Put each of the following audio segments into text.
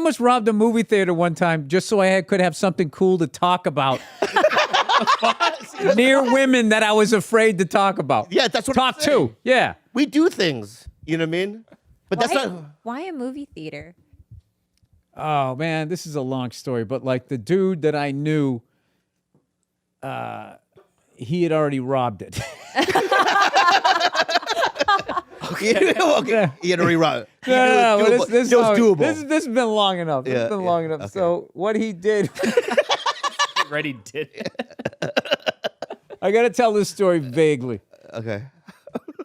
almost robbed a movie theater one time just so I could have something cool to talk about. Near women that I was afraid to talk about. Yeah, that's what talk I'm saying. to. Yeah. We do things. You know what I mean? But that's not. Why a movie theater? Oh man, this is a long story, but like the dude that I knew, he had already robbed it. Okay. You had to rewrite. No, this was doable. This has been long enough. This has been long enough. Okay. So what he did. Already did it. I got to tell this story vaguely. Okay.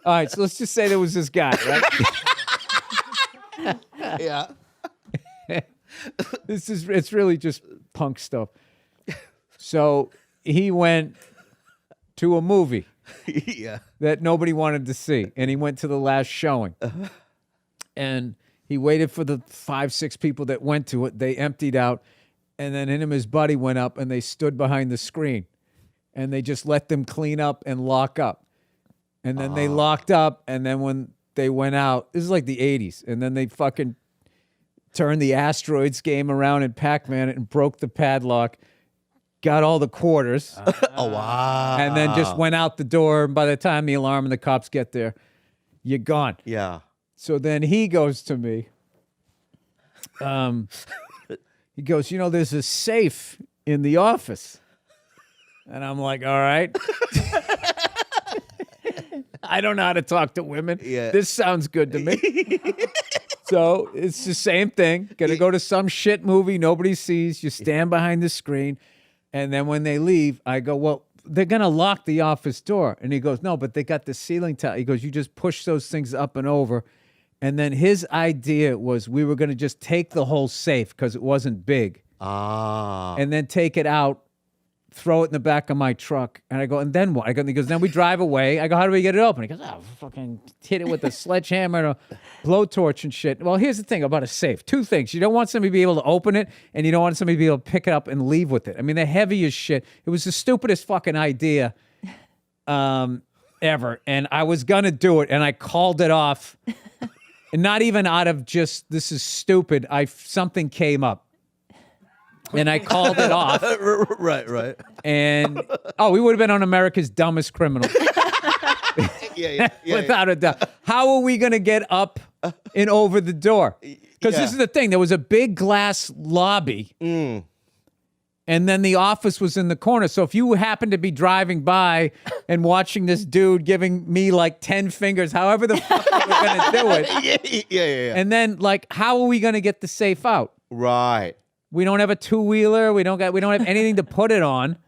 All right, so let's just say there was this guy, right? Yeah. It's really just punk stuff. So he went to a movie Yeah. that nobody wanted to see, and he went to the last showing. And he waited for the 5-6 people that went to it. They emptied out, and then him and his buddy went up, and they stood behind the screen, and they just let them clean up and lock up. And then they locked up, and then when they went out, this is like the 80s, and then they fucking turned the Asteroids game around in Pac-Man and broke the padlock, got all the quarters, Oh, wow. and then just went out the door. And by the time the alarm and the cops get there, you're gone. Yeah. So then he goes to me. He goes, there's a safe in the office. And I'm like, all right. I don't know how to talk to women. Yeah. This sounds good to me. So it's the same thing. Gonna go to some shit movie nobody sees. You stand behind the screen. And then when they leave, I go, well, they're gonna lock the office door. And he goes, no, but they got the ceiling tile. He goes, you just push those things up and over. And then his idea was we were gonna just take the whole safe because it wasn't big. And then take it out, throw it in the back of my truck. And I go, and then what? He goes, then we drive away. I go, how do we get it open? He goes, fucking hit it with a sledgehammer and a blowtorch and shit. Well, here's the thing about a safe. 2 things. You don't want somebody to be able to open it, and you don't want somebody to be able to pick it up and leave with it. I mean, they're heavy as shit. It was the stupidest fucking idea ever. And I was going to do it, and I called it off. And not even out of just, this is stupid. Something came up. And I called it off. Right. And, we would have been on America's Dumbest Criminal. Yeah. Without a doubt. How are we going to get up and over the door? Because this is the thing. There was a big glass lobby. And then the office was in the corner. So if you happened to be driving by and watching this dude giving me like 10 fingers, however the fuck we were going to do it. Yeah. And then, like, how are we going to get the safe out? Right. We don't have a 2-wheeler. We don't have anything to put it on.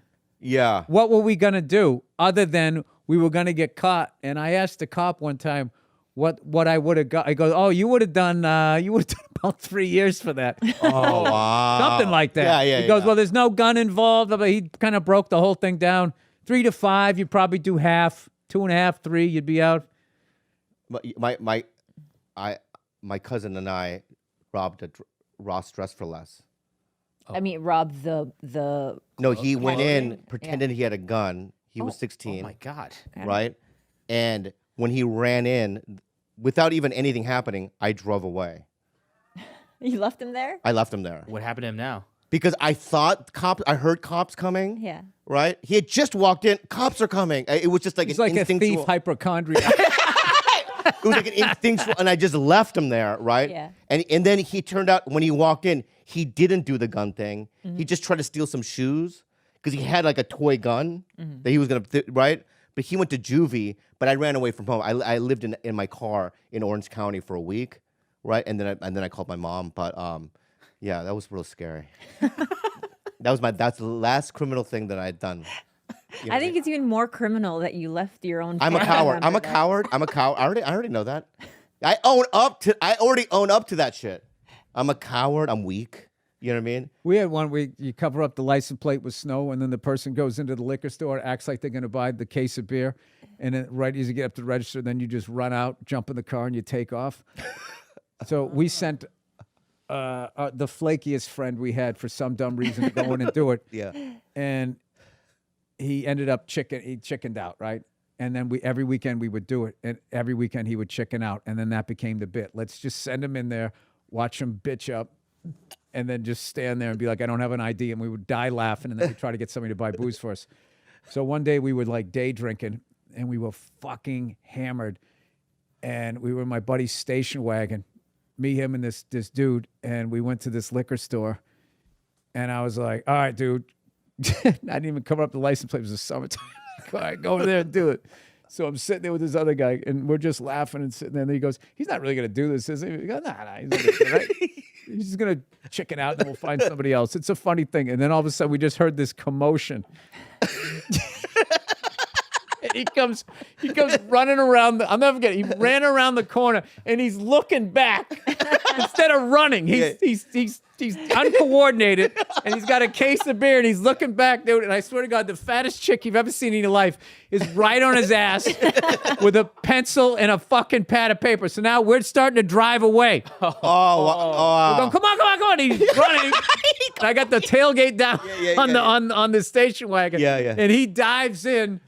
Yeah. What were we going to do other than we were going to get caught? And I asked the cop one time what I would have got. I go, you would have done about 3 years for that. Oh, wow. Something like that. Yeah. He goes, well, there's no gun involved. But he kind of broke the whole thing down. 3 to 5, you'd probably do half. 2.5, 3, you'd be out. My cousin and I robbed a Ross Dress for Less. I mean, rob the. No, he went in Yeah. pretending he had a gun. He was 16. Oh my God. Right? And when he ran in, without even anything happening, I drove away. You left him there? I left him there. What happened to him now? Because I thought I heard cops coming. Yeah. Right? He had just walked in. Cops are coming. It was just like He's an like a instinctual. thief hypochondriac. It was like an instinctual, and I just left him there, right? Yeah. And then he turned out, when he walked in, he didn't do the gun thing. He just tried to steal some shoes because he had like a toy gun that he was gonna, right? But he went to juvie, but I ran away from home. I lived in my car in Orange County for a week, right? And then I called my mom. But yeah, that was real scary. That's the last criminal thing that I had done. You know I think it's even more criminal that you left your own. I'm a family coward. member I'm a there. coward. I'm a coward. I already know that. I already own up to that shit. I'm a coward. I'm weak. You know what I mean? We had one where you cover up the license plate with snow, and then the person goes into the liquor store, acts like they're going to buy the case of beer, and then right as you get up to the register, then you just run out, jump in the car, and you take off. So we sent the flakiest friend we had for some dumb reason to go in and do it. Yeah. And he ended up he chickened out, right? And then every weekend we would do it, and every weekend he would chicken out, and then that became the bit. Let's just send him in there, watch him bitch up, and then just stand there and be like, I don't have an ID. And we would die laughing. And then we'd try to get somebody to buy booze for us. So one day we were like day drinking and we were fucking hammered. And we were in my buddy's station wagon, me, him, and this dude. And we went to this liquor store. And I was like, all right, dude. I didn't even cover up the license plate. It was the summertime. All right, go over there and do it. So I'm sitting there with this other guy, and we're just laughing and sitting there. And he goes, he's not really going to do this, is he? We go, nah, he's not gonna do it, right? He's just going to chicken out, and then we'll find somebody else. It's a funny thing. And then all of a sudden, we just heard this commotion. And he comes running around. I'll never forget. He ran around the corner, and he's looking back instead of running. He's uncoordinated, and he's got a case of beer, and he's looking back, dude. And I swear to God, the fattest chick you've ever seen in your life is right on his ass with a pencil and a fucking pad of paper. So now we're starting to drive away. We're going, come on. He's running. And I got the tailgate down on the station wagon. Yeah. And he dives in.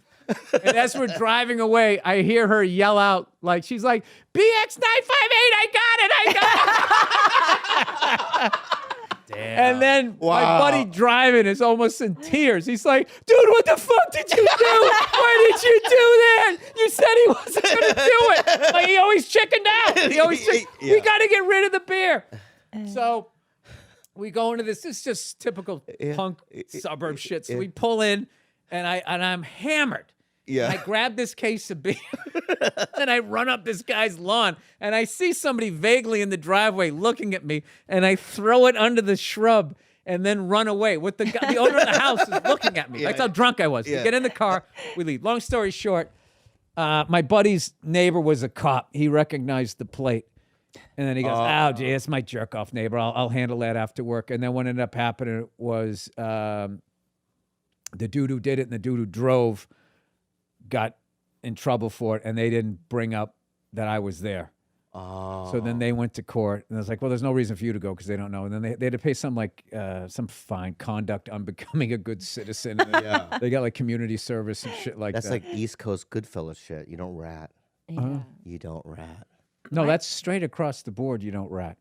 And as we're driving away, I hear her yell out, like, she's like, BX958, I got it. Damn. And then my buddy driving is almost in tears. He's like, dude, what the fuck did you do? Why did you do that? You said he wasn't going to do it. Like, he always chickened out. We got to get rid of the beer. So we go into this. This is just typical punk suburb shit. So we pull in, and I'm hammered. Yeah. And I grab this case of beer, and I run up this guy's lawn, and I see somebody vaguely in the driveway looking at me, and I throw it under the shrub and then run away. With the owner of the house is looking at me. That's how drunk I was. We get in the car, we leave. Long story short, my buddy's neighbor was a cop. He recognized the plate. And then he goes, oh, gee, it's my jerk-off neighbor. I'll handle that after work. And then what ended up happening was the dude who did it and the dude who drove got in trouble for it, and they didn't bring up that I was there. So then they went to court, and I was like, well, there's no reason for you to go because they don't know. And then they had to pay some fine, conduct unbecoming a good citizen. And they got like community service and shit like that. That's like East Coast Goodfellas shit. You don't rat. Yeah. You don't rat. No, that's straight across the board. You don't rat.